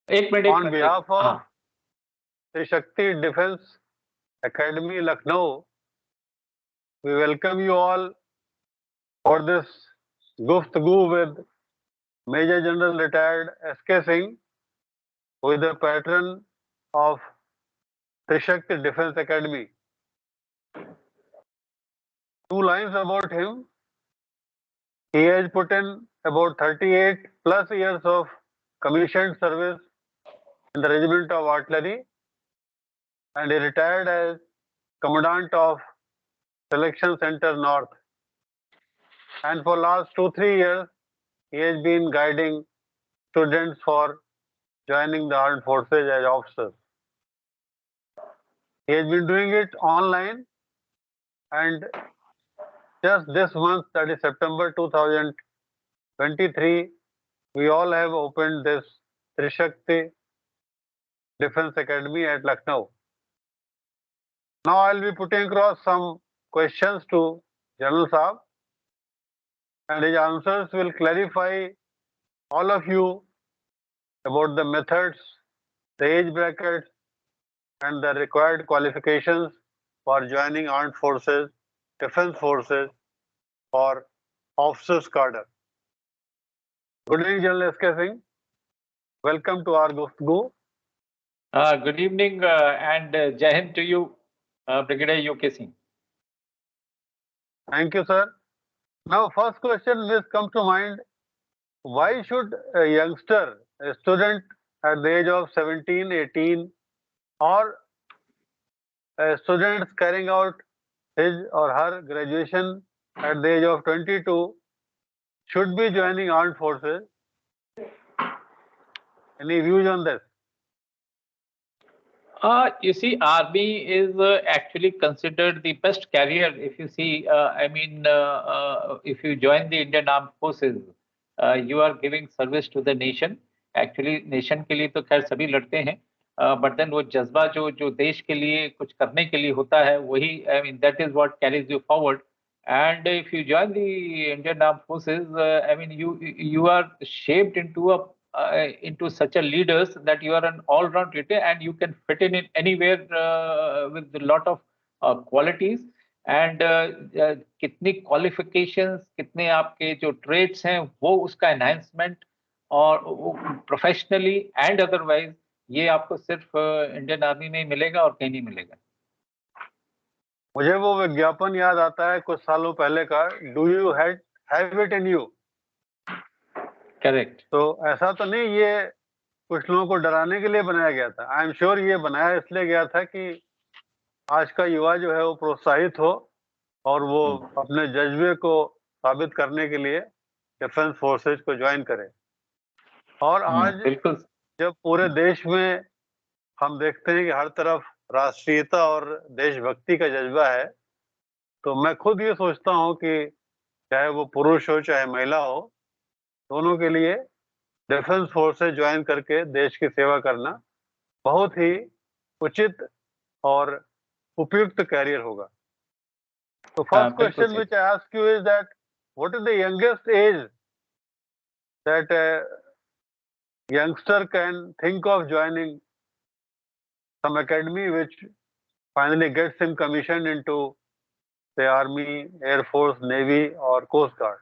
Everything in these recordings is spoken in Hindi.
एक minute On behalf of Trishakti Defense Academy, Lucknow, we welcome you all for this Guftgoo with Major General Retired S.K. Singh, who is the patron of Trishakti Defense Academy. Two lines about him. He has put in about 38 plus years of commissioned service in the Regiment of Artillery, and he retired as Commandant of Selection Center North. And for last 2-3 years, he has been guiding students for joining the armed forces as officers. He has been doing it online, and just this month, that is September 2023, we all have opened this Trishakti Defense Academy at Lucknow. Now I'll be putting across some questions to General Saab, and his answers will clarify all of you about the methods, the age brackets, and the required qualifications for joining armed forces, defense forces, or officers cadre. Good evening, General S.K. Singh. Welcome to our Guftgoo. Good evening and Jai Hind to you, Brigadier U.K. Singh. Thank you, sir. Now, first question will come to mind. Why should a youngster, a student at the age of 17, 18, or a student carrying out his or her graduation at the age of 22, should be joining armed forces? Any views on this? You see, army is actually considered the best career. If you see, if you join the Indian Armed Forces, you are giving service to the nation. Actually, nation के लिए तो खैर सभी लड़ते हैं, but then वो जज्बा जो देश के लिए कुछ करने के लिए होता है, वही that is what carries you forward. And if you join the Indian Armed Forces, you are shaped into such a leaders that you are an all-round leader and you can fit in anywhere with a lot of qualities. And कितनी qualifications, कितने आपके जो traits हैं, वो उसका enhancement और professionally and otherwise ये आपको सिर्फ इंडियन आर्मी में ही मिलेगा और कहीं नहीं मिलेगा. मुझे वो विज्ञापन याद आता है कुछ सालों पहले का, do you have it in you. Correct. तो ऐसा तो नहीं, ये कुछ लोगों को डराने के लिए बनाया गया था. आई एम श्योर ये बनाया इसलिए गया था कि आज का युवा जो है वो प्रोत्साहित हो और वो अपने जज्बे को साबित करने के लिए डिफेंस फोर्सेज को ज्वाइन करे. और आज जब पूरे देश में हम देखते हैं कि हर तरफ राष्ट्रीयता और देशभक्ति का जज्बा है, तो मैं खुद ये सोचता हूँ कि चाहे वो पुरुष हो चाहे महिला हो, दोनों के लिए डिफेंस फोर्सेज ज्वाइन करके देश की सेवा करना बहुत ही उचित और उपयुक्त कैरियर होगा. तो first question which I ask you is that what is the youngest age that youngster can think of joining some academy which finally gets him commissioned into the Army, Air Force, Navy or Coast Guard?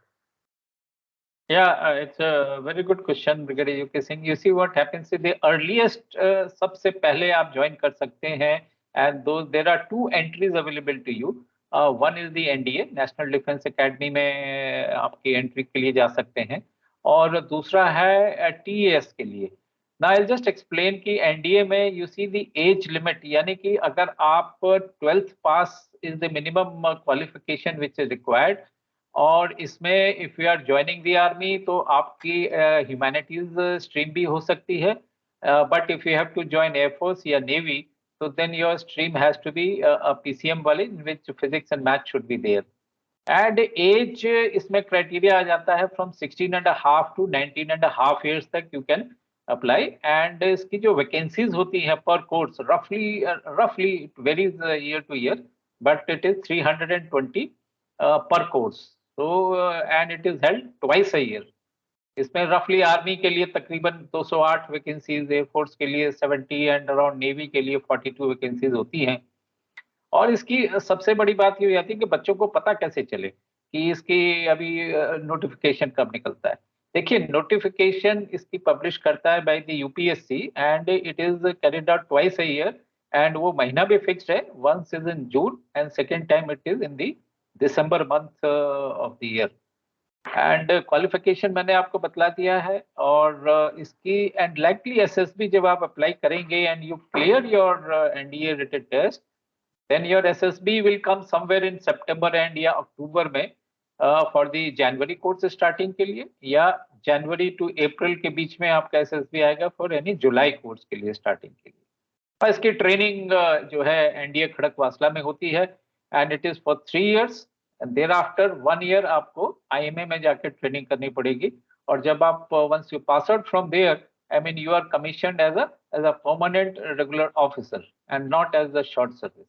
Yeah, it's a very good question, Brigadier U.K. Singh. You see what happens is the earliest सबसे पहले आप join कर सकते हैं, and those there are two entries available to you. One is the NDA, National Defense Academy में आपकी entry के लिए जा सकते हैं, और दूसरा है TAS के लिए. Now I'll just explain कि NDA में you see the age limit, यानी कि अगर आप 12th pass is the minimum qualification which is required, और इसमें if you are joining the army तो आपकी ह्यूमैनिटीज स्ट्रीम भी हो सकती है, but if you have to join air force या नेवी तो then your stream has to be PCM वाले in which physics and math should be there. And age इसमें क्राइटेरिया आ जाता है फ्रॉम 16.5 to 19.5 ईयर्स तक यू कैन अप्लाई. एंड इसकी जो वैकेंसीज होती है पर कोर्स रफली it varies year two year, but it is 320 per course. So and it is held twice a year. इसमें रफली आर्मी के लिए तकरीबन 208 वैकेंसीज, एयरफोर्स के लिए 70 एंड अराउंड नेवी के लिए 42 वैकेंसीज होती हैं। और इसकी सबसे बड़ी बात ये हो जाती है कि बच्चों को पता कैसे चले कि इसकी अभी नोटिफिकेशन कब निकलता है। देखिए, नोटिफिकेशन इसकी पब्लिश करता है by the UPSC and it is carried out twice a year, and वो महीना भी फिक्स्ड है, once is in June and second time it is in the December month of the year. And qualification मैंने आपको बतला दिया है। और इसकी एंड लाइकली एसएसबी जब आप अप्लाई करेंगे and you clear your NDA written test, then your SSB will come somewhere in September end या अक्टूबर में for the January course starting के लिए, या जनवरी टू अप्रैल के बीच में आपका SSB आएगा फॉर यानी जुलाई कोर्स के लिए स्टार्टिंग के लिए। और इसकी ट्रेनिंग जो है एनडीए खड़कवासला में होती है and it is for 3 years and thereafter 1 year आपको आईएमए में जाकर ट्रेनिंग करनी पड़ेगी। और जब आप once you pass out from there, I mean you are commissioned as a permanent regular officer and not as a short service.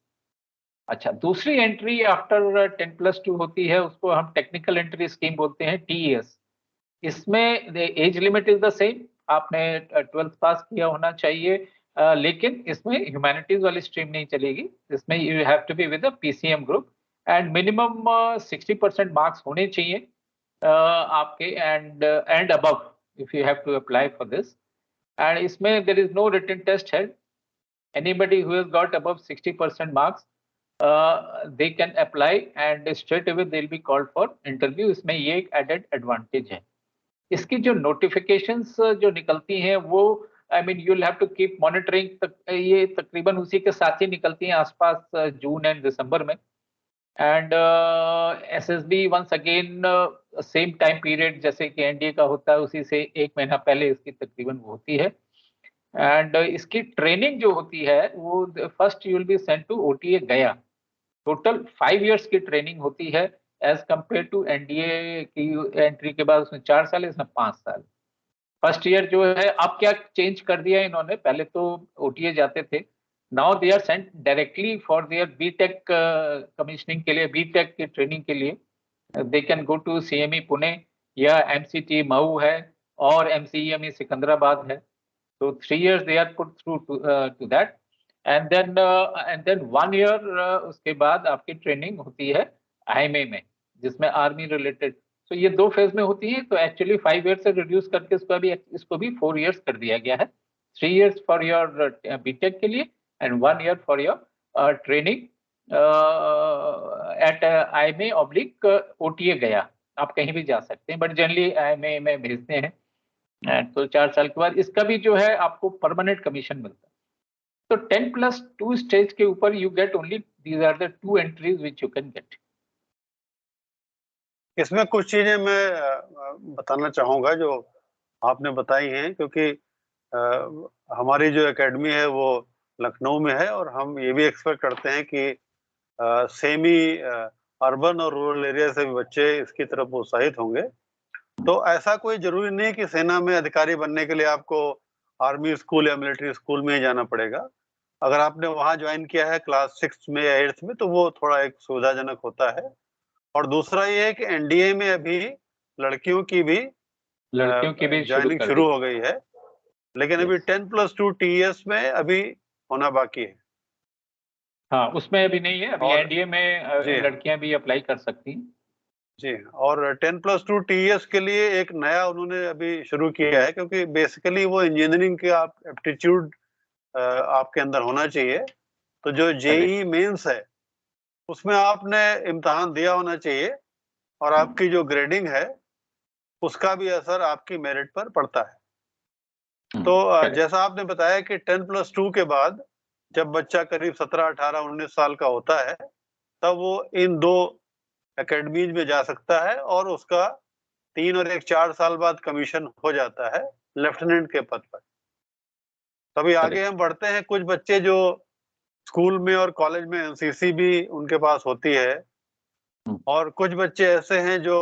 अच्छा, दूसरी एंट्री आफ्टर 10+2 होती है, उसको हम टेक्निकल एंट्री स्कीम बोलते हैं, टीईएस। इसमें age limit is the same, आपने 12th पास किया होना चाहिए, लेकिन इसमें ह्यूमैनिटीज वाली स्ट्रीम नहीं चलेगी। इसमें you have to be with a PCM group and minimum 60% marks होने चाहिए आपके and above if you have to apply for this. And इसमें there is no written test है। Anybody who has got above 60% marks they can apply and straight away they'll be called for interview। इसमें ये एक added advantage है। इसकी जो notifications जो निकलती हैं वो I mean you'll have to keep monitoring, ये तकरीबन उसी के साथ ही निकलती हैं आसपास जून एंड दिसंबर में। And SSB once again same time period जैसे कि एनडीए का होता है, उसी से 1 महीना पहले इसकी तकरीबन वो होती है। एंड इसकी ट्रेनिंग जो होती है वो first you will be sent to OTA गया। टोटल 5 years की ट्रेनिंग होती है एज कंपेयर टू एनडीए की एंट्री के बाद उसमें 4 साल, इसमें 5 साल। फर्स्ट ईयर जो है, अब क्या चेंज कर दिया इन्होंने, पहले तो ओटीए जाते थे, now they are sent directly for their BTech commissioning के लिए, बीटेक की ट्रेनिंग के लिए they can go to CME Pune या एमसीटी मऊ है और एमसीईएमई सिकंदराबाद है। तो 3 years they are put through to that and then 1 year उसके बाद आपकी ट्रेनिंग होती है आईएमए में, जिसमें आर्मी रिलेटेड। तो ये 2 फेज में होती है, तो एक्चुअली 5 years से रिड्यूस करके इसको भी 4 years कर दिया गया है। 3 years फॉर योर बीटेक के लिए and 1 year for your training at IMA oblique OTA गया। आप कहीं भी जा सकते हैं बट जनरली आईएमए में भेजते हैं। तो 4 साल के बाद इसका भी जो है आपको परमानेंट कमीशन मिलता है। तो 10+2 स्टेज के ऊपर you get only these are the 2 entries which you can get. इसमें कुछ चीजें मैं बताना चाहूंगा जो आपने बताई हैं, क्योंकि हमारी जो एकेडमी है वो लखनऊ में है और हम ये भी एक्सपेक्ट करते हैं कि सेमी अर्बन और रूरल एरिया से भी बच्चे इसकी तरफ प्रोत्साहित होंगे। तो ऐसा कोई जरूरी नहीं कि सेना में अधिकारी बनने के लिए आपको आर्मी स्कूल या मिलिट्री स्कूल में ही जाना पड़ेगा। अगर आपने वहां ज्वाइन किया है क्लास 6 में या 8th में तो वो थोड़ा एक सुविधाजनक होता है। और दूसरा ये है कि एनडीए में अभी लड़कियों की भी ज्वाइनिंग शुरू हो गई है, लेकिन अभी 10+2 टीएस में अभी होना बाकी है। हाँ, उसमें अभी नहीं है, अभी एनडीए में लड़कियां भी अप्लाई कर सकती हैं। जी, और 10+2 टीएस के लिए एक नया उन्होंने अभी शुरू किया है, क्योंकि बेसिकली वो इंजीनियरिंग के आप एप्टीट्यूड आपके अंदर होना चाहिए। तो जो जेईई मेंस है उसमें आपने इम्तिहान दिया होना चाहिए और आपकी जो ग्रेडिंग है उसका भी असर आपकी मेरिट पर पड़ता है। तो जैसा आपने बताया कि 10+2 के बाद जब बच्चा करीब 17, 18, 19 साल का होता है तब वो इन 2 एकेडमीज में जा सकता है और उसका 3 और 1 4 साल बाद कमीशन हो जाता है लेफ्टिनेंट के पद पर। तभी आगे हम बढ़ते हैं। कुछ बच्चे जो स्कूल में और कॉलेज में एनसीसी भी उनके पास होती है, और कुछ बच्चे ऐसे हैं जो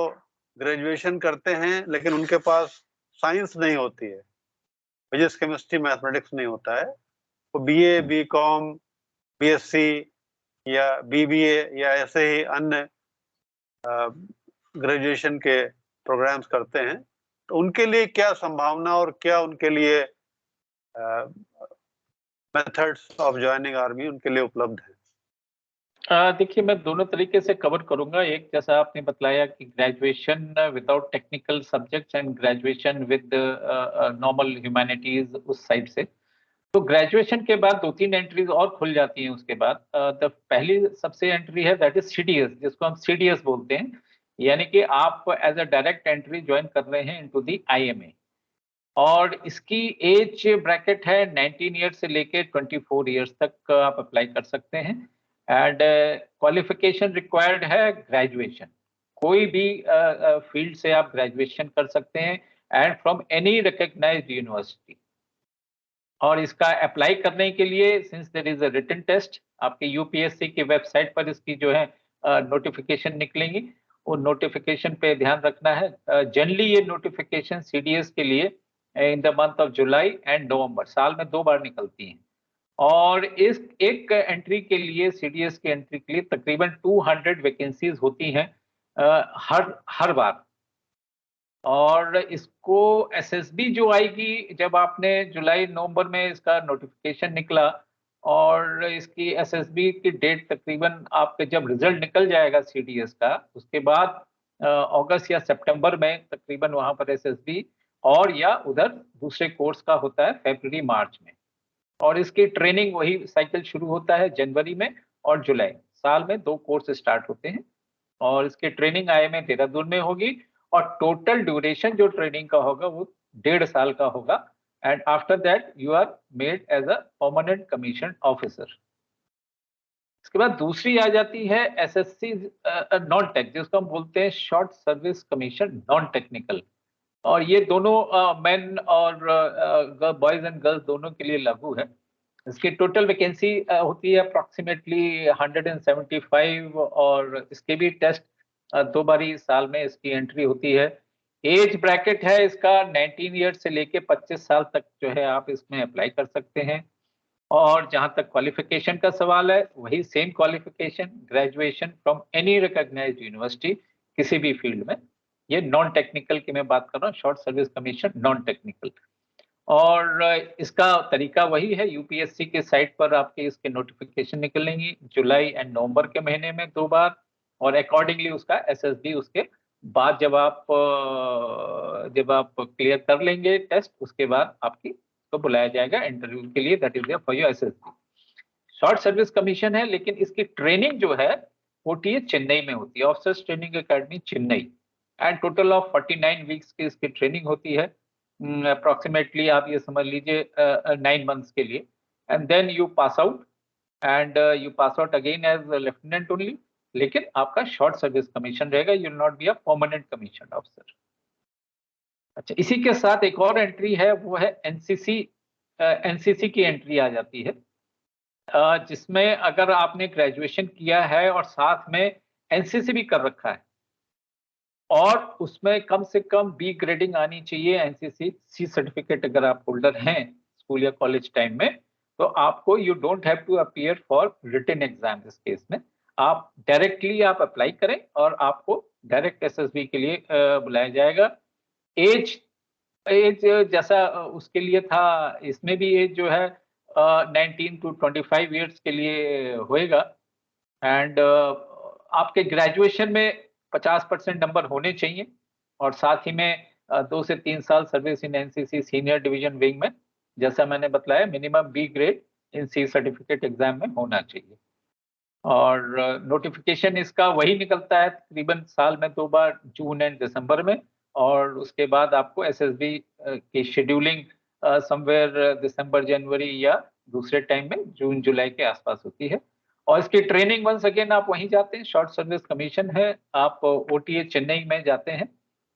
ग्रेजुएशन करते हैं लेकिन उनके पास साइंस नहीं होती है, फिजिक्स केमिस्ट्री मैथमेटिक्स नहीं होता है। वो बीए, बीकॉम, बीएससी या बीबीए या ऐसे ही अन्य ग्रेजुएशन के प्रोग्राम्स करते हैं। तो उनके लिए क्या संभावना और क्या उनके लिए मेथड्स ऑफ ज्वाइनिंग आर्मी उनके लिए उपलब्ध है? देखिए, मैं दोनों तरीके से कवर करूँगा। एक, जैसा आपने बतलाया कि graduation without technical subjects and graduation with normal humanities उस साइड से। तो ग्रेजुएशन के बाद 2-3 एंट्रीज़ और खुल जाती हैं उसके बाद। द पहली सबसे एंट्री है दैट इज़ सीडीएस, जिसको हम सीडीएस बोलते हैं। यानी कि आप as a direct entry join कर रहे हैं इनटू द आईएमए, और इसकी एज ब्रैकेट है 19 ईयर्स से लेके 24 ईयर्स तक आप अप्लाई कर सकते हैं। एंड क्वालिफिकेशन रिक्वायर्ड है ग्रेजुएशन। कोई भी फील्ड से आप ग्रेजुएशन कर सकते हैं and from any recognized university. और इसका अप्लाई करने के लिए, since there is a written test, आपके यूपीएससी की वेबसाइट पर इसकी जो है नोटिफिकेशन निकलेंगी। वो नोटिफिकेशन पे ध्यान रखना है। जनरली ये नोटिफिकेशन सीडीएस के लिए इन the month of July and November, साल में 2 बार निकलती हैं। और इस एक एंट्री के लिए, सीडीएस की एंट्री के लिए तकरीबन 200 वैकेंसीज होती हैं हर हर बार। और इसको एसएसबी जो आएगी, जब आपने जुलाई-नवंबर में इसका नोटिफ़िकेशन निकला, और इसकी एसएसबी की डेट तकरीबन आपके जब रिज़ल्ट निकल जाएगा सीडीएस का, उसके बाद अगस्त या सितंबर में तकरीबन वहाँ पर एसएसबी, और या उधर दूसरे कोर्स का होता है फरवरी-मार्च में। और इसकी ट्रेनिंग वही साइकिल शुरू होता है जनवरी में और जुलाई। साल में 2 कोर्स स्टार्ट होते हैं, और इसकी ट्रेनिंग आईएमए देहरादून में होगी। और टोटल ड्यूरेशन जो ट्रेनिंग का होगा वो 1.5 साल का होगा। And after that you are made as a permanent commission officer. इसके बाद दूसरी आ जाती है एसएससी नॉन टेक, जिसको हम बोलते हैं short service commission non technical. और ये दोनों मेन और बॉयज एंड गर्ल्स दोनों के लिए लागू है। इसकी टोटल वैकेंसी होती है अप्रॉक्सिमेटली 175, और इसके भी टेस्ट 2 बारी साल में इसकी एंट्री होती है। एज ब्रैकेट है इसका 19 ईयर्स से लेके 25 साल तक जो है आप इसमें अप्लाई कर सकते हैं। और जहाँ तक क्वालिफिकेशन का सवाल है, वही same qualification, graduation from any recognized university, किसी भी फील्ड में। ये नॉन टेक्निकल की मैं बात कर रहा हूँ, short service commission non technical. और इसका तरीका वही है, यूपीएससी के साइट पर आपके इसके नोटिफिकेशन निकलेंगी जुलाई एंड नवंबर के महीने में 2 बार। और अकॉर्डिंगली उसका एसएसबी उसके बाद जब आप क्लियर कर लेंगे टेस्ट, उसके बाद आपकी तो बुलाया जाएगा इंटरव्यू के लिए, that is there for your SSB. Short service commission है, लेकिन इसकी ट्रेनिंग जो है होती है चेन्नई में होती है, officers training academy Chennai. And total of 49 weeks की इसकी ट्रेनिंग होती है। अप्रॉक्सीमेटली आप ये समझ लीजिए 9 मंथ्स के लिए। And then you pass out, and you pass out again as lieutenant only. लेकिन आपका शॉर्ट सर्विस कमीशन रहेगा, you will not be a permanent commission officer. अच्छा, इसी के साथ एक और एंट्री है, वो है एनसीसी। एनसीसी की एंट्री आ जाती है, जिसमें अगर आपने ग्रेजुएशन किया है और साथ में एनसीसी भी कर रखा है, और उसमें कम से कम बी ग्रेडिंग आनी चाहिए, एनसीसी सी सर्टिफिकेट अगर आप होल्डर हैं स्कूल या कॉलेज टाइम में, तो आपको you don't have to appear for written exam. इस केस में आप डायरेक्टली आप अप्लाई करें और आपको डायरेक्ट एसएसबी के लिए बुलाया जाएगा। एज एज जैसा उसके लिए था, इसमें भी एज जो है 19 टू 25 ईयर्स के लिए होएगा। एंड आपके ग्रेजुएशन में 50% नंबर होने चाहिए, और साथ ही में 2 से 3 साल service in NCC senior division wing में, जैसा मैंने बताया minimum B grade in C certificate exam में होना चाहिए। और नोटिफिकेशन इसका वही निकलता है तकरीबन साल में 2 बार, जून एंड दिसंबर में। और उसके बाद आपको एसएसबी की शेड्यूलिंग समवेयर दिसंबर जनवरी या दूसरे टाइम में जून जुलाई के आसपास होती है। और इसकी ट्रेनिंग वंस अगेन आप वहीं जाते हैं, शॉर्ट सर्विस कमीशन है, आप ओटीए चेन्नई में जाते हैं।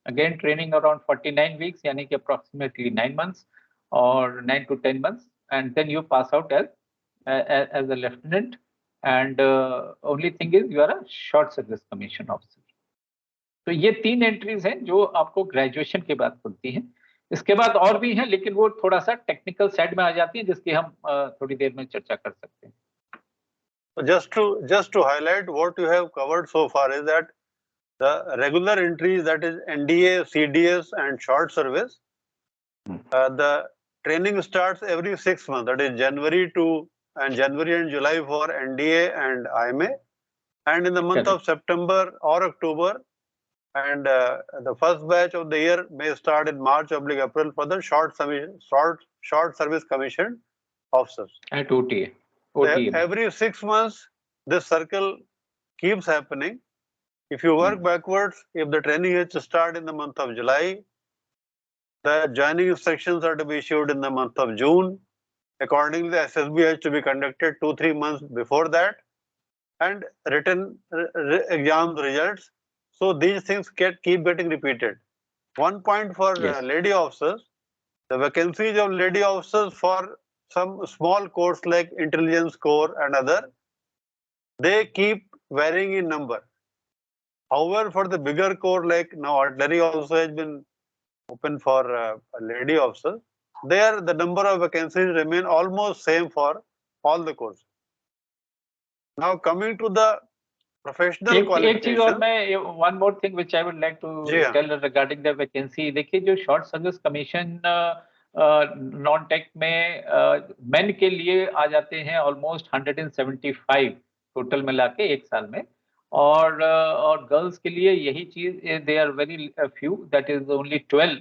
अगेन ट्रेनिंग अराउंड 49 वीक्स, यानी कि अप्रॉक्सीमेटली 9 मंथ्स और 9 to 10 months. And then you pass out as a lieutenant. And only thing is you are a short service commission officer. तो ये 3 एंट्रीज हैं जो आपको ग्रेजुएशन के बाद खुलती हैं। इसके बाद और भी हैं, लेकिन वो थोड़ा सा टेक्निकल साइड में आ जाती है, जिसकी हम थोड़ी देर में चर्चा कर सकते हैं। So just to highlight what you have covered so far is that the regular entries, that is NDA, CDS, and short service, the training starts every 6 months. That is January and July for NDA and IMA, and in the month of September or October, and the first batch of the year may start in March/April for the short service commission officers. At OTA. Every 6 months, this circle keeps happening. If you work backwards, if the training is to start in the month of July, the joining instructions are to be issued in the month of June. Accordingly, the SSB has to be conducted 2-3 months before that, and written exam results. So these things keep getting repeated. One point for lady officers, the vacancies of lady officers for some small course like intelligence corps and other, they keep varying in number. However, for the bigger corps, like now artillery also has been open for a lady officer, there the number of vacancies remain almost same for all the courses. Now coming to the professional qualification. One more thing which I would like to tell regarding the vacancy. देखिए जो short service commission non tech में मेन के लिए आ जाते हैं ऑलमोस्ट 175 टोटल मिला के एक साल में, और गर्ल्स के लिए यही चीज they are very few, that is only 12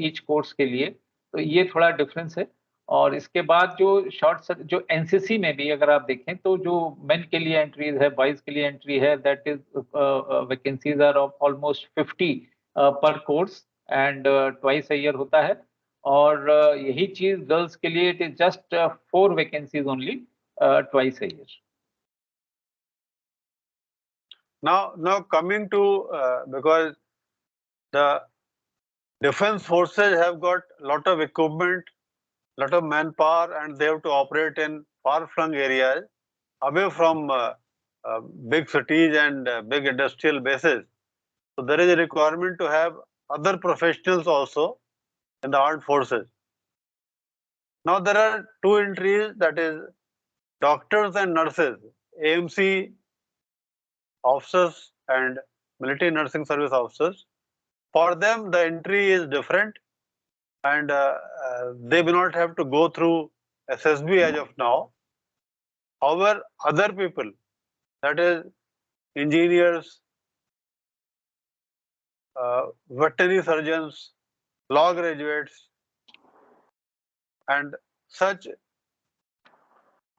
each course के लिए, तो ये थोड़ा डिफरेंस है। और इसके बाद जो एनसीसी में भी अगर आप देखें तो जो मेन के लिए एंट्रीज है, बॉयज के लिए एंट्री है, that is vacancies are almost 50 per course and twice a year होता है। और यही चीज गर्ल्स के लिए it is just 4 vacancies only twice a year. Now coming to because the defense forces have got lot of equipment, lot of manpower, and they have to operate in far-flung areas away from big cities and big industrial bases. So there is a requirement to have other professionals also in the armed forces. Now there are 2 entries, that is doctors and nurses, AMC officers and military nursing service officers. For them the entry is different, and they may not have to go through SSB as of now. However, other people, that is engineers, veterinary surgeons, law graduates, and such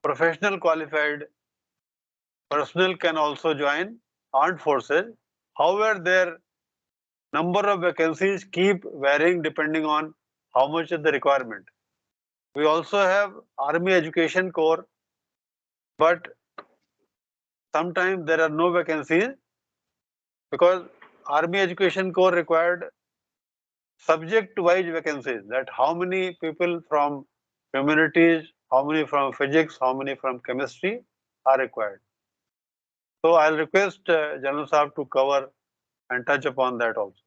professional qualified personnel can also join armed forces. However, their number of vacancies keep varying depending on how much is the requirement. We also have Army Education Corps, but sometimes there are no vacancies because Army Education Corps required subject-wise vacancies, that how many people from humanities, how many from physics, how many from chemistry are required. So I'll request General Saab to cover and touch upon that also.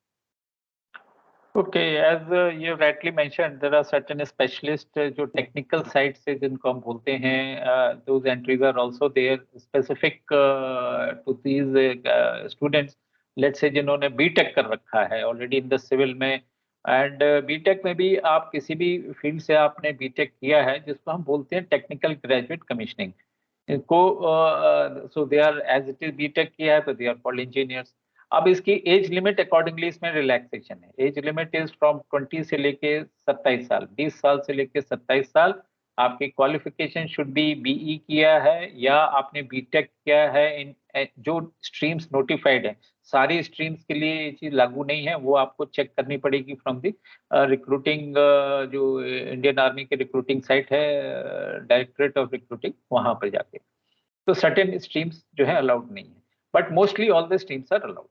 Okay, as you rightly mentioned, there are certain specialists जो technical side से जिनको हम बोलते हैं, those entries are also there specific to these students. Let's say जिन्होंने B.Tech कर रखा है already in the civil में, and B.Tech में भी आप किसी भी फील्ड से आपने B.Tech किया है जिसको हम बोलते हैं टेक्निकल ग्रेजुएट कमीशनिंग, इनको so they are as it is B.Tech किया है तो they are called engineers. अब इसकी एज लिमिट अकॉर्डिंगली इसमें रिलैक्सेशन है। एज लिमिट इज फ्रॉम 20 से लेके 27 साल, 20 साल से लेके 27 साल। आपकी क्वालिफिकेशन शुड बी बीई किया है या आपने बीटेक किया है इन जो स्ट्रीम्स नोटिफाइड है। सारी स्ट्रीम्स के लिए ये चीज लागू नहीं है, वो आपको चेक करनी पड़ेगी फ्रॉम दी रिक्रूटिंग, जो इंडियन आर्मी के रिक्रूटिंग साइट है, डायरेक्टरेट ऑफ रिक्रूटिंग, वहां पर जाके। तो सर्टेन स्ट्रीम्स जो है अलाउड नहीं है, but mostly all the streams are allowed.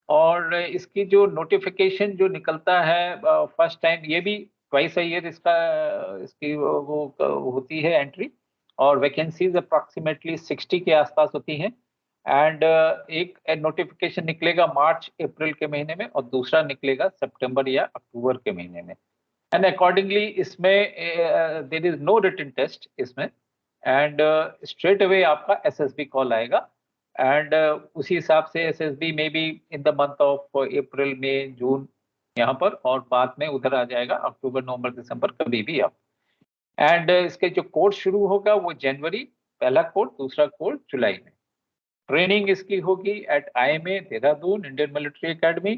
और इसकी जो नोटिफिकेशन जो निकलता है फर्स्ट टाइम, ये भी ट्वाइस अ ईयर इसकी वो होती है एंट्री, और वैकेंसीज अप्रॉक्सीमेटली 60 के आसपास होती हैं। एंड एक नोटिफिकेशन निकलेगा मार्च अप्रैल के महीने में और दूसरा निकलेगा सितंबर या अक्टूबर के महीने में। एंड अकॉर्डिंगली इसमें there is no written test इसमें, एंड स्ट्रेट अवे आपका एसएसबी कॉल आएगा एंड उसी हिसाब से एसएसबी में भी in the month of April May June यहाँ पर, और बाद में उधर आ जाएगा अक्टूबर नवंबर दिसंबर कभी भी आप। एंड इसके जो कोर्स शुरू होगा वो जनवरी, पहला कोर्स, दूसरा कोर्स जुलाई में। ट्रेनिंग इसकी होगी at IMA Dehradun Indian military academy,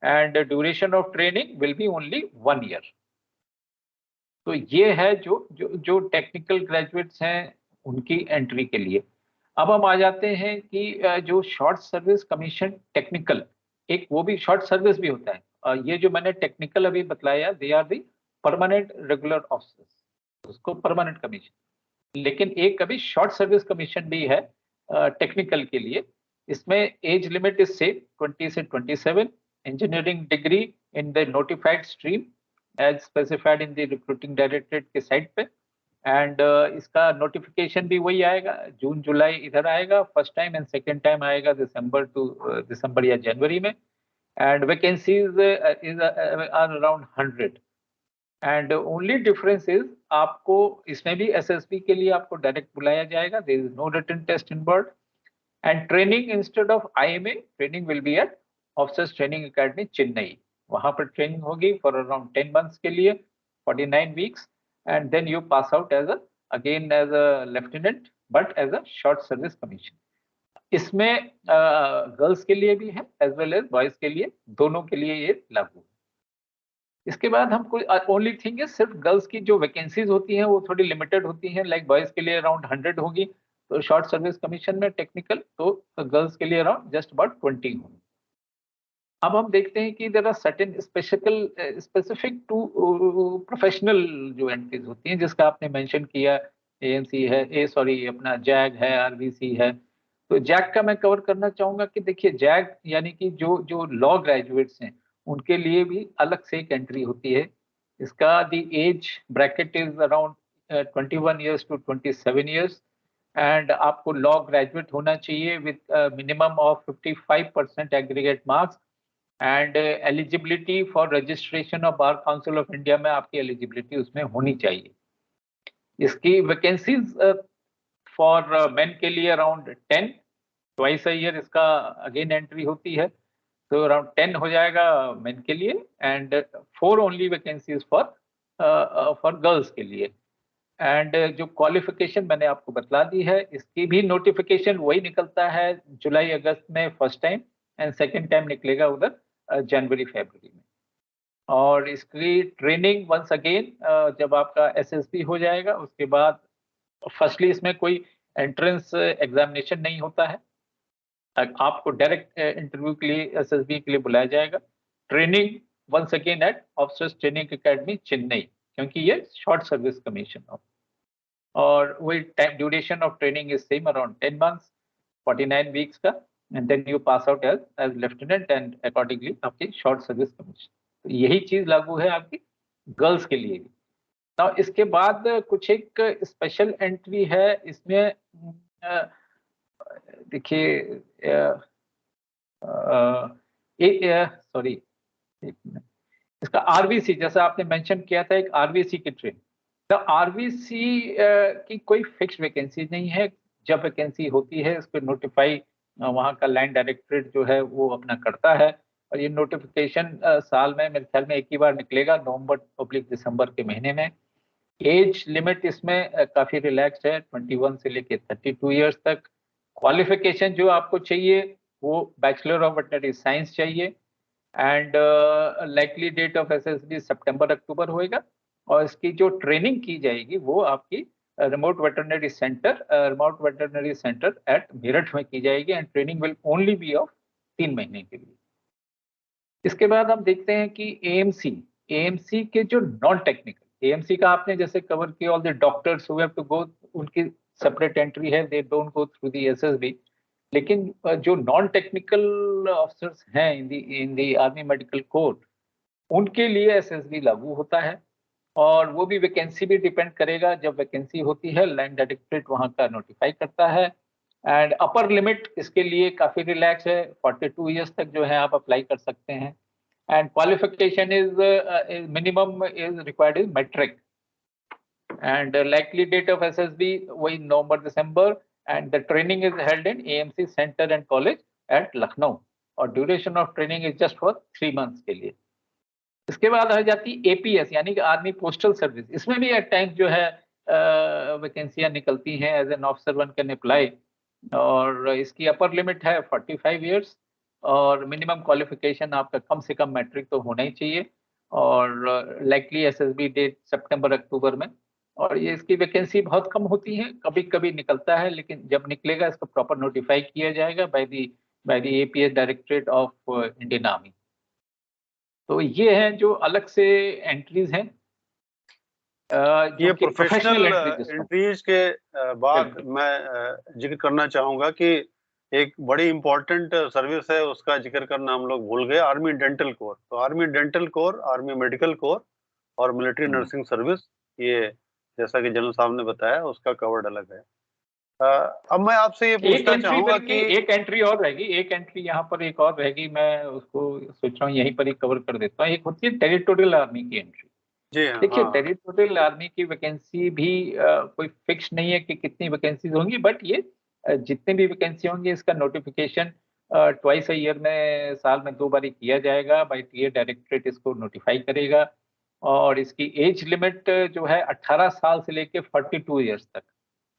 and duration of training will be only 1 year. तो ये है जो टेक्निकल ग्रेजुएट्स हैं उनकी एंट्री के लिए। अब हम आ जाते हैं कि जो शॉर्ट सर्विस कमीशन टेक्निकल, एक वो भी शॉर्ट सर्विस भी होता है। ये जो मैंने टेक्निकल अभी बतलाया, they are the permanent regular officers, उसको परमानेंट कमीशन। लेकिन एक कभी शॉर्ट सर्विस कमीशन भी है टेक्निकल के लिए। इसमें एज लिमिट इज सेम 20 से 27, engineering degree in the notified stream as specified in the recruiting directorate के साइट पे। एंड इसका नोटिफिकेशन भी वही आएगा, जून जुलाई इधर आएगा first time, and second time आएगा दिसंबर या जनवरी में। And vacancies is are around 100। And only difference is आपको इसमें भी एसएसबी के लिए आपको डायरेक्ट बुलाया जाएगा, there is no written test involved. And training instead of IMA, training will be at officers training academy Chennai. वहां पर ट्रेनिंग होगी फॉर अराउंड 10 months के लिए, 49 weeks, and then you pass out as a lieutenant but as a short service commission। इसमें गर्ल्स के लिए भी है एज वेल एज बॉयज के लिए, दोनों के लिए ये लागू है। इसके बाद हम कोई ओनली थिंग है, सिर्फ गर्ल्स की जो वैकेंसीज होती हैं वो थोड़ी लिमिटेड होती हैं, लाइक बॉयज के लिए अराउंड 100 होगी तो शॉर्ट सर्विस कमीशन में टेक्निकल, तो गर्ल्स के लिए अराउंड जस्ट अबाउट 20 होंगी। अब हम देखते हैं कि there are certain specific to professional जो एंट्रीज होती हैं, जिसका आपने मेंशन किया, AMC है, अपना जैग है, RBC है। तो जैग का मैं कवर करना चाहूंगा कि देखिए जैग यानी कि जो लॉ ग्रेजुएट्स हैं उनके लिए भी अलग से एक एंट्री होती है। इसका the age bracket is around 21 years to 27 years, and आपको लॉ ग्रेजुएट होना चाहिए with minimum of 55% aggregate marks, and eligibility for registration of bar council of India में आपकी एलिजिबिलिटी उसमें होनी चाहिए। इसकी वैकेंसीज फॉर मेन के लिए अराउंड 10, ट्वाइस अ ईयर इसका अगेन एंट्री होती है, तो अराउंड 10 हो जाएगा मेन के लिए, and 4 only vacancies for girls के लिए। एंड जो क्वालिफिकेशन मैंने आपको बतला दी है, इसकी भी नोटिफिकेशन वही निकलता है जुलाई अगस्त में first time, and second time निकलेगा उधर जनवरी फरवरी में। और इसकी ट्रेनिंग वंस अगेन जब आपका SSB हो जाएगा उसके बाद, फर्स्टली इसमें कोई एंट्रेंस एग्जामिनेशन नहीं होता है, आपको डायरेक्ट इंटरव्यू के लिए SSB के लिए बुलाया जाएगा। Training once again at officers training academy Chennai, क्योंकि ये शॉर्ट सर्विस कमीशन हो। और वही time duration of training is same around 10 months, 49 weeks का, and then you pass out as lieutenant, and accordingly आपकी शॉर्ट सर्विस कमीशन। तो यही चीज लागू है आपकी गर्ल्स के लिए भी। तो इसके बाद कुछ एक स्पेशल एंट्री है इसमें, देखिए सॉरी इसका RVC, जैसा आपने मेंशन किया था एक RVC की ट्रेन, तो RVC की कोई फिक्स वैकेंसी नहीं है। जब वैकेंसी होती है इसको नोटिफाई वहाँ का लाइन डायरेक्टरेट जो है वो अपना करता है, और ये नोटिफिकेशन साल में मेरे ख्याल में एक ही बार निकलेगा, नवंबर-दिसंबर के महीने में। एज लिमिट इसमें काफ़ी रिलैक्स है, 21 से लेके 32 ईयर्स तक। क्वालिफिकेशन जो आपको चाहिए वो बैचलर ऑफ वेटनरी साइंस चाहिए, and likely date of SSB सितंबर-अक्टूबर होएगा। और इसकी जो ट्रेनिंग की जाएगी वो आपकी remote veterinary centre at Meerut में की जाएगी, एंड training will only be of 3 महीने के लिए। इसके बाद हम देखते हैं कि AMC के जो नॉन टेक्निकल, AMC का आपने जैसे कवर किया, all the doctors who have to go, उनकी सेपरेट एंट्री है, they don't go through the SSB। लेकिन जो नॉन टेक्निकल ऑफिसर्स हैं in the army medical corps, उनके लिए SSB लागू होता है, और वो भी वैकेंसी भी डिपेंड करेगा। जब वैकेंसी होती है लाइन डायरेक्टरेट वहाँ का नोटिफाई करता है, एंड अपर लिमिट इसके लिए काफ़ी रिलैक्स है, 42 ईयर्स तक जो है आप अप्लाई कर सकते हैं। And qualification is minimum is required is matric, and likely date of SSB वही नवंबर-दिसंबर, and the training is held in AMC Center and College at Lucknow, और duration of training is just for 3 months के लिए। इसके बाद आ जाती APS यानी कि आर्मी पोस्टल सर्विस। इसमें भी एट टाइम्स जो है वैकेंसियां निकलती हैं। As an officer one can apply, और इसकी अपर लिमिट है 45 years, और मिनिमम क्वालिफिकेशन आपका कम से कम मैट्रिक तो होना ही चाहिए, और लाइकली SSB डेट सितंबर अक्टूबर में। और ये इसकी वैकेंसी बहुत कम होती है, कभी कभी निकलता है, लेकिन जब निकलेगा इसको प्रॉपर नोटिफाई किया जाएगा by the APS directorate of Indian army. तो ये हैं जो अलग से एंट्रीज हैं। ये प्रोफेशनल एंट्रीज के बाद मैं जिक्र करना चाहूंगा कि एक बड़ी इंपॉर्टेंट सर्विस है, उसका जिक्र करना हम लोग भूल गए, आर्मी डेंटल कोर। तो army dental core, army medical core और मिलिट्री नर्सिंग सर्विस, ये जैसा कि जनरल साहब ने बताया उसका कवर्ड अलग है। अब मैं आपसे ये पूछना चाहूंगा कि एक एंट्री और रहेगी, एक एंट्री यहाँ पर एक और रहेगी, मैं उसको सोच रहा हूँ यहीं पर ही कवर कर देता हूँ। एक होती है टेरिटोरियल आर्मी की एंट्री। जी हाँ, देखिए टेरिटोरियल आर्मी की वैकेंसी भी कोई फिक्स नहीं है कि कितनी वैकेंसीज होंगी, बट ये जितनी भी वैकेंसी होंगी इसका नोटिफिकेशन ट्वाइस अ ईयर में, साल में 2 बार किया जाएगा। बाय टीए डायरेक्टरेट इसको नोटिफाई करेगा, और इसकी एज लिमिट जो है 18 साल से लेके 42 ईयर्स तक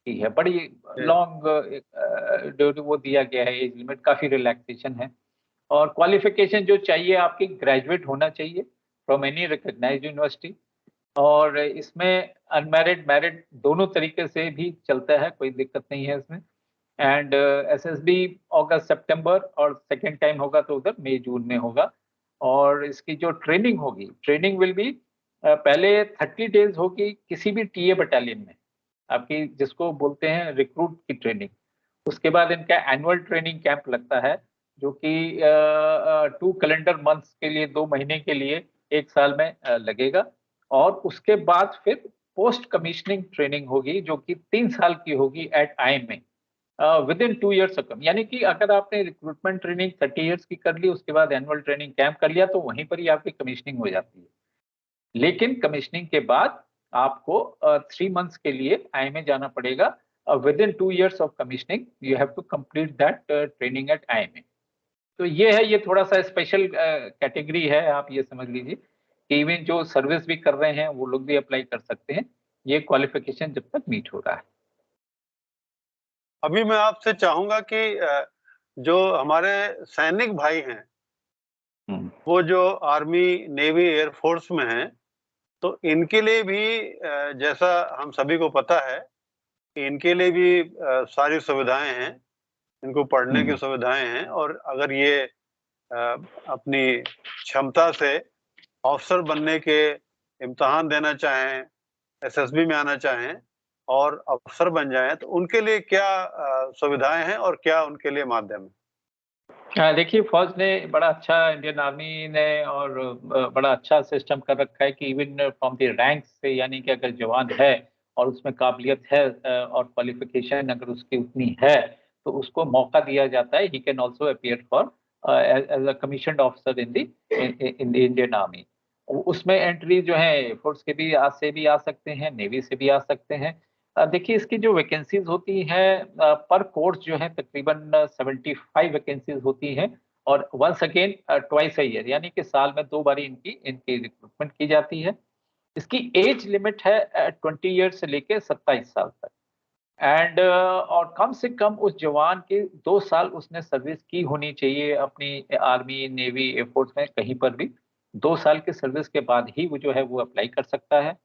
की है। बड़ी लॉन्ग वो दिया गया है एज लिमिट, काफी रिलैक्सेशन है। और क्वालिफिकेशन जो चाहिए आपकी ग्रेजुएट होना चाहिए फ्रॉम एनी रिकॉग्नाइज्ड यूनिवर्सिटी, और इसमें अनमैरिड मैरिड दोनों तरीके से भी चलता है, कोई दिक्कत नहीं है इसमें। एंड SSB अगस्त सितंबर, और सेकेंड टाइम होगा तो उधर मई जून में होगा। और इसकी जो ट्रेनिंग होगी, ट्रेनिंग विल बी पहले 30 डेज होगी किसी भी टीए बटालियन में आपकी, जिसको बोलते हैं रिक्रूट की ट्रेनिंग। उसके बाद इनका एनुअल ट्रेनिंग कैंप लगता है, जो कि 2 कैलेंडर मंथ्स के लिए, 2 महीने के लिए, 1 साल में लगेगा। और उसके बाद फिर पोस्ट कमीशनिंग ट्रेनिंग होगी, जो कि 3 साल की होगी at IMA within 2 years कम। यानी कि अगर आपने रिक्रूटमेंट ट्रेनिंग 30 years की कर ली, उसके बाद एनुअल ट्रेनिंग कैंप कर लिया, तो वहीं पर ही आपकी कमीशनिंग हो जाती है। लेकिन कमीशनिंग के बाद आपको 3 months के लिए IMA जाना पड़ेगा। Within 2 years of commissioning you have to complete that training at IMA। तो ये है, ये थोड़ा सा स्पेशल कैटेगरी है, आप ये समझ लीजिए कि इवन जो सर्विस भी कर रहे हैं वो लोग भी अप्लाई कर सकते हैं, ये क्वालिफिकेशन जब तक मीट हो रहा है। अभी मैं आपसे चाहूंगा कि जो हमारे सैनिक भाई हैं, वो जो आर्मी, नेवी, एयरफोर्स में हैं, तो इनके लिए भी जैसा हम सभी को पता है कि इनके लिए भी सारी सुविधाएं हैं, इनको पढ़ने की सुविधाएं हैं। और अगर ये अपनी क्षमता से ऑफिसर बनने के इम्तिहान देना चाहें, SSB में आना चाहें और अफसर बन जाएं, तो उनके लिए क्या सुविधाएं हैं और क्या उनके लिए माध्यम है? देखिए फौज ने बड़ा अच्छा, इंडियन आर्मी ने, और बड़ा अच्छा सिस्टम कर रखा है कि इवन फ्रॉम द रैंक से, यानी कि अगर जवान है और उसमें काबिलियत है और क्वालिफिकेशन अगर उसकी उतनी है, तो उसको मौका दिया जाता है। He can also appear for as a commissioned officer in the Indian army. उसमें एंट्री जो है एयरफोर्स के भी से भी आ सकते हैं, नेवी से भी आ सकते हैं। देखिए इसकी जो वैकेंसीज होती हैं पर कोर्स जो है तकरीबन 75 वैकेंसीज होती हैं, और once again twice a year, यानी कि साल में 2 बारी इनकी रिक्रूटमेंट की जाती है। इसकी एज लिमिट है 20 ईयर से लेके 27 साल तक। एंड और कम से कम उस जवान के 2 साल उसने सर्विस की होनी चाहिए अपनी आर्मी, नेवी, एयरफोर्स में, कहीं पर भी 2 साल की सर्विस के बाद ही वो जो है वो अप्लाई कर सकता है।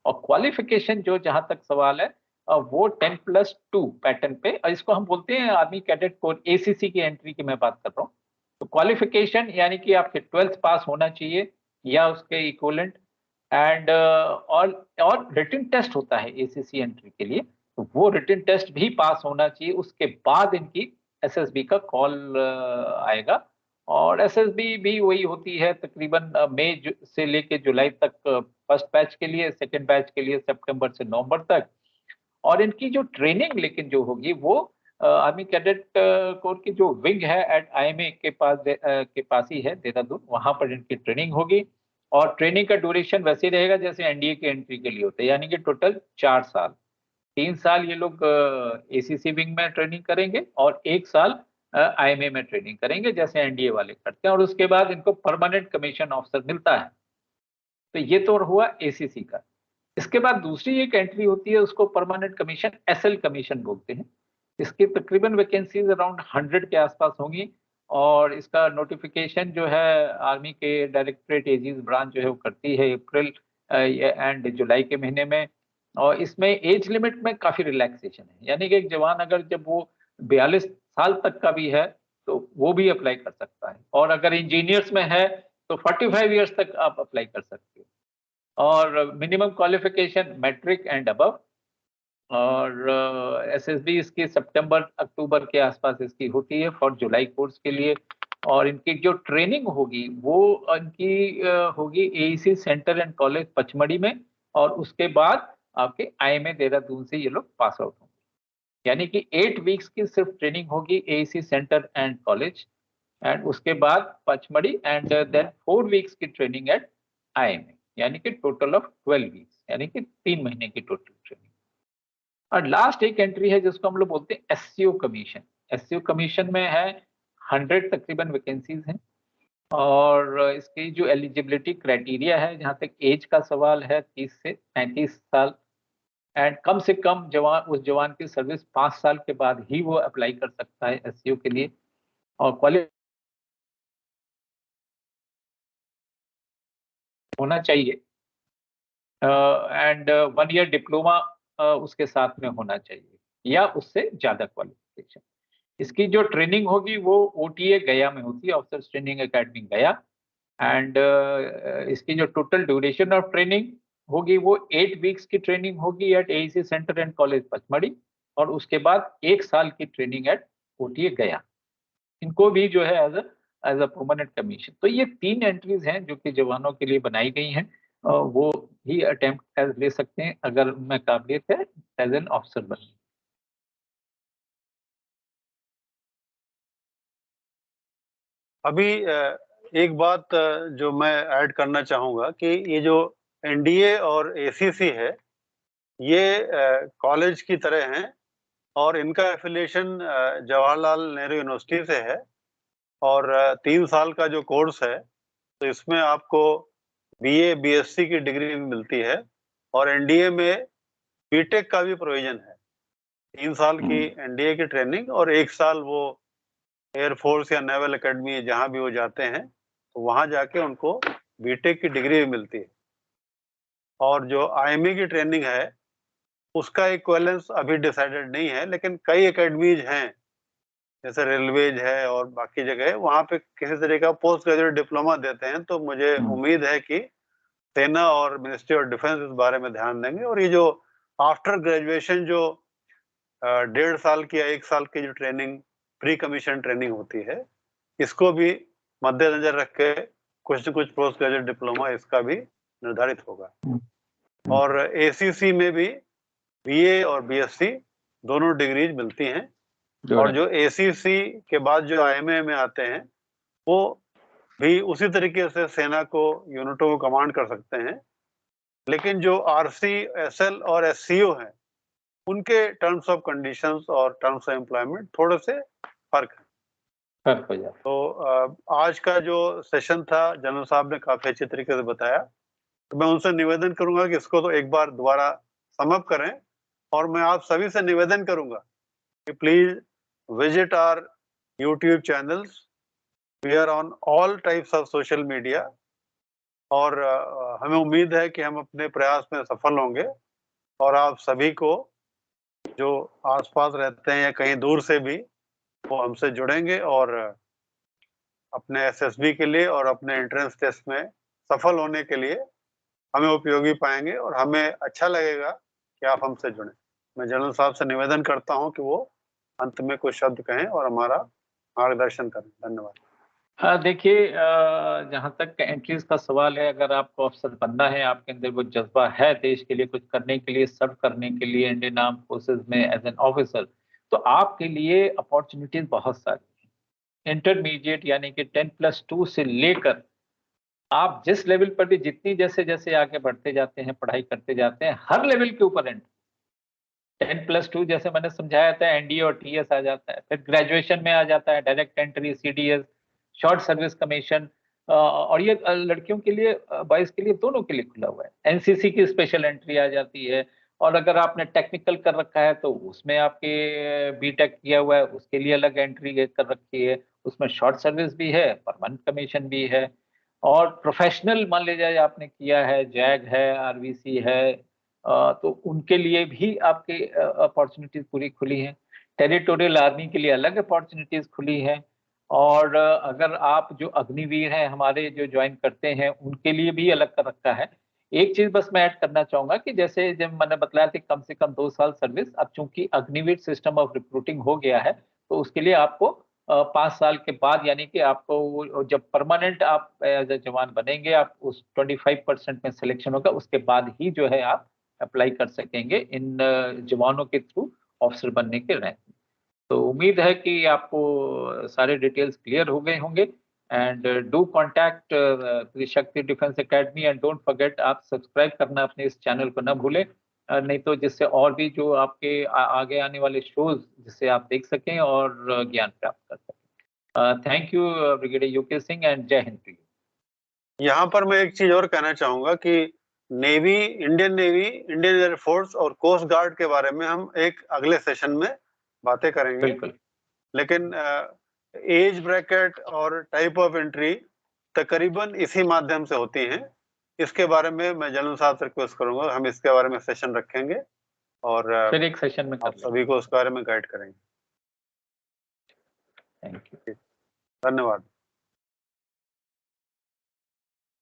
और क्वालिफिकेशन जो, जहां तक सवाल है, वो 10+2 पैटर्न पे, और इसको हम बोलते हैं आर्मी कैडेट कोर, ACC की एंट्री की मैं बात कर रहा हूँ। तो क्वालिफिकेशन यानी कि आपके 12th पास होना चाहिए या उसके इक्विवेलेंट। एंड और रिटन टेस्ट होता है ACC एंट्री के लिए, तो वो रिटन टेस्ट भी पास होना चाहिए। उसके बाद इनकी SSB का कॉल आएगा। और SSB भी वही होती है तकरीबन मई से लेके जुलाई तक फर्स्ट बैच के लिए, सेकंड बैच के लिए सितंबर से नवंबर तक। और इनकी जो ट्रेनिंग लेकिन जो होगी वो आर्मी कैडेट कोर की जो विंग है एट IMA के पास ही है, देहरादून, वहां पर इनकी ट्रेनिंग होगी। और ट्रेनिंग का ड्यूरेशन वैसे ही रहेगा जैसे NDA की एंट्री के लिए होता है, यानी कि टोटल 4 साल। 3 साल ये लोग एसीसी विंग में ट्रेनिंग करेंगे और 1 साल आईएमए में ट्रेनिंग करेंगे, जैसे एनडीए वाले करते हैं, और उसके बाद इनको परमानेंट कमीशन ऑफिसर मिलता है। तो ये तो हुआ एसीसी का। इसके बाद दूसरी एक एंट्री होती है, उसको परमानेंट कमीशन, एसएल कमीशन बोलते हैं। इसकी तकरीबन वैकेंसीज अराउंड 100 के आसपास होंगी, और इसका नोटिफिकेशन जो है आर्मी के डायरेक्टरेट एजीज ब्रांच जो है वो करती है अप्रैल एंड जुलाई के महीने में। और इसमें एज लिमिट में काफ़ी रिलैक्सेशन है, यानी कि एक जवान अगर जब वो 42 साल तक का भी है तो वो भी अप्लाई कर सकता है, और अगर इंजीनियर्स में है तो 45 ईयर्स तक आप अप्लाई कर सकते हो। और minimum qualification matric and above, और एसएसबी इसकी सितंबर अक्टूबर के आसपास इसकी होती है फॉर जुलाई कोर्स के लिए। और इनकी जो ट्रेनिंग होगी वो इनकी होगी AEC centre and college Pachmarhi में, और उसके बाद आपके आईएमए देहरादून से ये लोग पास आउट होंगे। यानी कि 8 वीक्स की सिर्फ ट्रेनिंग होगी AEC centre and college, and उसके बाद पचमढ़ी, एंड देन 4 वीक्स की ट्रेनिंग एट आईएमए, यानी कि टोटल ऑफ 12 वीक्स, यानी कि 3 महीने की टोटल ट्रेनिंग। और लास्ट एक एंट्री है जिसको हम लोग बोलते हैं एससीओ कमीशन। एससीओ कमीशन में है 100 तकरीबन वैकेंसीज हैं, और इसकी जो एलिजिबिलिटी क्राइटेरिया है, जहाँ तक एज का सवाल है, 30 से 35 साल, एंड कम से कम उस जवान की सर्विस 5 साल के बाद ही वो अप्लाई कर सकता है एससीओ के लिए। और क्वालिफाई होना चाहिए, एंड 1 ईयर डिप्लोमा उसके साथ में होना चाहिए, या उससे ज़्यादा क्वालिफिकेशन। इसकी जो ट्रेनिंग होगी वो ओटीए गया में होती है, ऑफिसर्स ट्रेनिंग एकेडमी गया। एंड इसकी जो टोटल ड्यूरेशन ऑफ ट्रेनिंग होगी वो 8 वीक्स की ट्रेनिंग होगी at AEC centre and college Pachmarhi, और उसके बाद 1 साल की ट्रेनिंग एट ओटीए गया। इनको भी जो है एज अ परमानेंट कमीशन। तो ये 3 एंट्रीज हैं जो कि जवानों के लिए बनाई गई हैं, वो भी अटेम्प्ट एज ले सकते हैं अगर उनमें काबिलियत है एज एन ऑफिसर बनने। अभी एक बात जो मैं ऐड करना चाहूँगा कि ये जो एनडीए और एसीसी है, ये कॉलेज की तरह हैं, और इनका एफिलिएशन जवाहरलाल नेहरू यूनिवर्सिटी से है। और 3 साल का जो कोर्स है, तो इसमें आपको बीए, बीएससी की डिग्री भी मिलती है, और एनडीए में बीटेक का भी प्रोविजन है। 3 साल की एनडीए की ट्रेनिंग और 1 साल वो एयरफोर्स या नेवल एकेडमी जहाँ भी वो जाते हैं, तो वहाँ जाके उनको बीटेक की डिग्री भी मिलती है। और जो आईएमए की ट्रेनिंग है, उसका इक्विवेलेंस अभी डिसाइडेड नहीं है, लेकिन कई एकेडमीज हैं, जैसे रेलवेज है और बाकी जगह, वहाँ पे किसी तरह का पोस्ट ग्रेजुएट डिप्लोमा देते हैं। तो मुझे उम्मीद है कि सेना और मिनिस्ट्री ऑफ डिफेंस इस बारे में ध्यान देंगे, और ये जो आफ्टर ग्रेजुएशन जो 1.5 साल की या 1 साल की जो ट्रेनिंग, प्री कमीशन ट्रेनिंग होती है, इसको भी मद्देनजर रख के कुछ न कुछ पोस्ट ग्रेजुएट डिप्लोमा इसका भी निर्धारित होगा। और एसीसी में भी बीए और बीएससी दोनों डिग्रीज मिलती हैं। और जो एसीसी के बाद जो आईएमए में आते हैं, वो भी उसी तरीके से सेना को, यूनिटों को कमांड कर सकते हैं। लेकिन जो आरसी, एसएल और एससीओ हैं, उनके टर्म्स ऑफ कंडीशंस और टर्म्स ऑफ एम्प्लॉयमेंट थोड़े से फर्क है। फर्क हो जाता है। तो आज का जो सेशन था, जनरल साहब ने काफी अच्छे तरीके से बताया। तो मैं उनसे निवेदन करूंगा कि इसको तो एक बार दोबारा समअप करें, और मैं आप सभी से निवेदन करूंगा कि please visit our YouTube channels. We are on all types of social media, और हमें उम्मीद है कि हम अपने प्रयास में सफल होंगे, और आप सभी को जो आसपास रहते हैं या कहीं दूर से भी, वो हमसे जुड़ेंगे और अपने एसएसबी के लिए और अपने एंट्रेंस टेस्ट में सफल होने के लिए हमें उपयोगी पाएंगे, और हमें अच्छा लगेगा कि आप हमसे जुड़ें। मैं जनरल साहब से निवेदन करता हूं कि वो अंत में कुछ शब्द कहें और हमारा मार्गदर्शन करें। धन्यवाद। हाँ, देखिए, जहाँ तक एंट्रीज का सवाल है, अगर आपको अफसर बनना है, आपके अंदर वो जज्बा है देश के लिए कुछ करने के लिए, सर्व करने के लिए इंडियन आर्म फोर्सेज में एज एन ऑफिसर, तो आपके लिए अपॉर्चुनिटीज बहुत सारी हैं। इंटरमीडिएट यानी कि 10+2 से लेकर आप जिस लेवल पर भी जितनी जैसे जैसे आगे बढ़ते जाते हैं, पढ़ाई करते जाते हैं, हर लेवल के ऊपर एंट्री। 10+2 जैसे मैंने समझाया था, एनडीए और टीएस आ जाता है। फिर ग्रेजुएशन में आ जाता है direct entry, CDS, short service commission, और ये लड़कियों के लिए, बॉयज के लिए, दोनों के लिए खुला हुआ है। एनसीसी की स्पेशल एंट्री आ जाती है, और अगर आपने टेक्निकल कर रखा है तो उसमें आपके बीटेक किया हुआ है, उसके लिए अलग एंट्री कर रखी है। उसमें शॉर्ट सर्विस भी है, परमानेंट कमीशन भी है, और प्रोफेशनल मान लीजिए आपने किया है, जैग है, आरवीसी है, तो उनके लिए भी आपके अपॉर्चुनिटीज पूरी खुली हैं। टेरिटोरियल आर्मी के लिए अलग अपॉर्चुनिटीज खुली हैं, और अगर आप जो अग्निवीर हैं हमारे जो ज्वाइन करते हैं, उनके लिए भी अलग कर रखा है। एक चीज़ बस मैं ऐड करना चाहूँगा कि जैसे जब मैंने बताया था कम से कम 2 साल सर्विस, अब चूँकि अग्निवीर सिस्टम ऑफ रिक्रूटिंग हो गया है, तो उसके लिए आपको 5 साल के बाद, यानी कि आपको वो जब परमानेंट आप एज़ अ जवान बनेंगे, आप उस 25% में सिलेक्शन होगा, उसके बाद ही जो है आप अप्लाई कर सकेंगे इन जवानों के थ्रू ऑफिसर बनने के रैंक में। तो उम्मीद है कि आपको सारे डिटेल्स क्लियर हो गए होंगे, and do contact Trishakti defence academy, and don't forget आप सब्सक्राइब करना अपने इस चैनल को ना भूलें, नहीं तो जिससे और भी जो आपके आगे आने वाले शोज जिससे आप देख सकें और ज्ञान प्राप्त कर सकें। Thank you brigadier UK Singh, and जय हिंद टू यू। यहाँ पर मैं एक चीज और कहना चाहूंगा कि नेवी, इंडियन एयरफोर्स और कोस्ट गार्ड के बारे में हम एक अगले सेशन में बातें करेंगे। बिल्कुल। लेकिन एज ब्रैकेट और टाइप ऑफ एंट्री तकरीबन इसी माध्यम से होती हैं। इसके बारे में मैं जनरल साहब से रिक्वेस्ट करूंगा, हम इसके बारे में सेशन रखेंगे और फिर एक सेशन में कर आप सभी को उस बारे में गाइड करेंगे। Thank you. धन्यवाद।